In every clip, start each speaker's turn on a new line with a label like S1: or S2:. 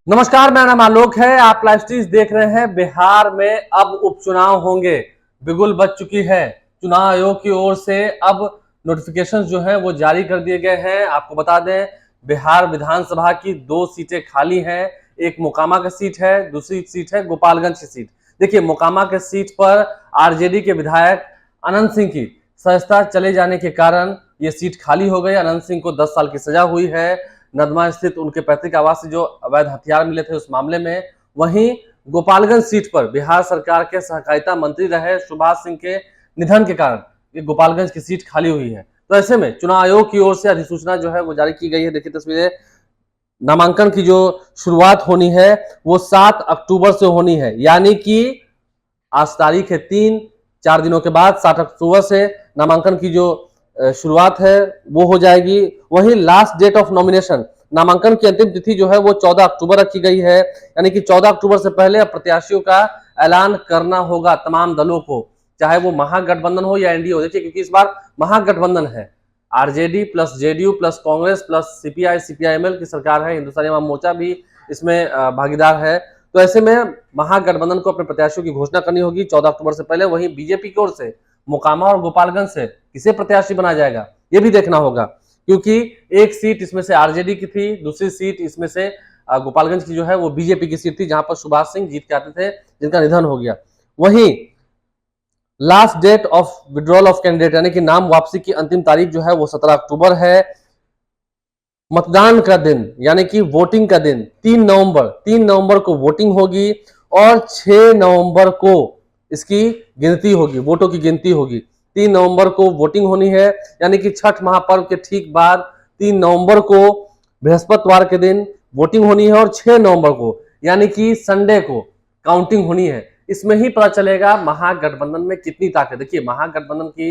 S1: नमस्कार, मेरा नाम आलोक है। आप लाइव स्ट्रीम देख रहे हैं। बिहार में अब उपचुनाव होंगे, बिगुल बज चुकी है। चुनाव आयोग की ओर से अब नोटिफिकेशन जो है वो जारी कर दिए गए हैं। आपको बता दें, बिहार विधानसभा की 2 सीटें खाली हैं। एक मोकामा की सीट है, दूसरी सीट है गोपालगंज की सीट। देखिए, मोकामा के सीट पर आरजेडी के विधायक अनंत सिंह की सदस्यता चले जाने के कारण ये सीट खाली हो गई। अनंत सिंह को 10 साल की सजा हुई है नदमा स्थित उनके पैतृक आवास से जो अवैध हथियार मिले थे उस मामले में। वहीं गोपालगंज सीट पर बिहार सरकार के सहकारिता मंत्री रहे सुभाष सिंह के निधन के कारण ये गोपालगंज की सीट खाली हुई है। तो ऐसे में चुनाव आयोग की ओर से अधिसूचना जो है वो जारी की गई है। देखिए तस्वीरें। नामांकन की जो शुरुआत होनी है वो 7 अक्टूबर से होनी है, यानी कि आज तारीख है 3-4 दिनों के बाद 7 अक्टूबर से नामांकन की जो शुरुआत है वो हो जाएगी। वहीं लास्ट डेट ऑफ नॉमिनेशन, नामांकन की अंतिम तिथि जो है वो 14 अक्टूबर रखी गई है, यानी कि 14 अक्टूबर से पहले प्रत्याशियों का ऐलान करना होगा तमाम दलों को, चाहे वो महागठबंधन हो या एनडीए हो। देखिए, क्योंकि इस बार महागठबंधन है, RJD plus JDU plus Congress plus CPI CPIML की सरकार है। हिंदुस्तानी अवाम मोर्चा भी इसमें भागीदार है। तो ऐसे में महागठबंधन को अपने प्रत्याशियों की घोषणा करनी होगी 14 अक्टूबर से पहले। वहीं बीजेपी की ओर से मोकामा और गोपालगंज से किसे प्रत्याशी बनाया जाएगा ये भी देखना होगा, क्योंकि एक सीट इसमें से आरजेडी की थी, दूसरी सीट इसमें से गोपालगंज की जो है वो बीजेपी की सीट थी, जहां पर सुभाष सिंह जीत के आते थे जिनका निधन हो गया। वहीं last date of withdrawal of candidate यानी कि नाम वापसी की अंतिम तारीख जो है वो 17 अक्टूबर है। मतदान का दिन यानी कि वोटिंग का दिन 3 नवंबर को वोटिंग होगी और 6 नवंबर को इसकी गिनती होगी, वोटों की गिनती होगी। 3 नवंबर को वोटिंग होनी है, यानी कि छठ महापर्व के ठीक बाद 3 नवंबर को बृहस्पतिवार के दिन वोटिंग होनी है और 6 नवंबर को यानी कि संडे को काउंटिंग होनी है। इसमें ही पता चलेगा महागठबंधन में कितनी ताकत। देखिए, महागठबंधन की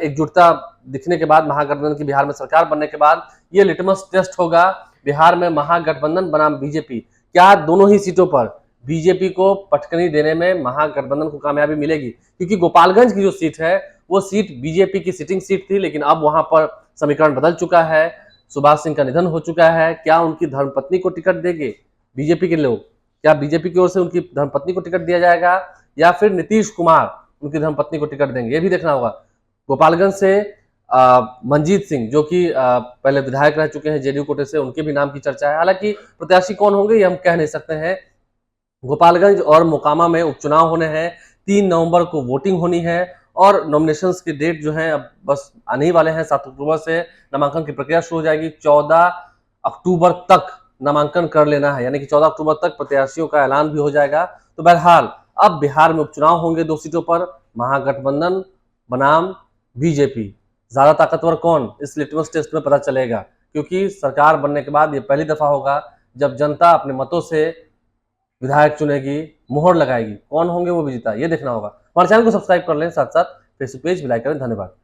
S1: एकजुटता दिखने के बाद, महागठबंधन की बिहार में सरकार बनने के बाद ये लिटमस टेस्ट होगा बिहार में महागठबंधन बनाम बीजेपी, क्या दोनों ही सीटों पर बीजेपी को पटकनी देने में महागठबंधन को कामयाबी मिलेगी। क्योंकि गोपालगंज की जो सीट है वो सीट बीजेपी की सिटिंग सीट थी, लेकिन अब वहां पर समीकरण बदल चुका है। सुभाष सिंह का निधन हो चुका है। क्या उनकी धर्मपत्नी को टिकट देंगे बीजेपी के लोग? क्या बीजेपी की ओर से उनकी धर्मपत्नी को टिकट दिया जाएगा या फिर नीतीश कुमार उनकी धर्मपत्नी को टिकट देंगे? ये भी देखना होगा। गोपालगंज से मंजीत सिंह जो कि पहले विधायक रह चुके हैं जेडीयू कोटे से, उनके भी नाम की चर्चा है। हालांकि प्रत्याशी कौन होंगे ये हम कह नहीं सकते हैं। गोपालगंज और मोकामा में उपचुनाव होने हैं, 3 नवंबर को वोटिंग होनी है और नॉमिनेशंस की डेट जो है अब बस आने ही वाले हैं। 7 अक्टूबर से नामांकन की प्रक्रिया शुरू हो जाएगी। 14 अक्टूबर तक नामांकन कर लेना है, यानी कि 14 अक्टूबर तक प्रत्याशियों का ऐलान भी हो जाएगा। तो बहरहाल अब बिहार में उपचुनाव होंगे 2 सीटों पर, महागठबंधन बनाम बीजेपी। ज्यादा ताकतवर कौन, इस लिटमस टेस्ट में पता चलेगा, क्योंकि सरकार बनने के बाद ये पहली दफा होगा जब जनता अपने मतों से विधायक चुनेगी, मोहर लगाएगी। कौन होंगे वो विजेता, ये देखना होगा। हमारे चैनल को सब्सक्राइब कर लें, साथ साथ फेसबुक पेज भी लाइक करें। धन्यवाद।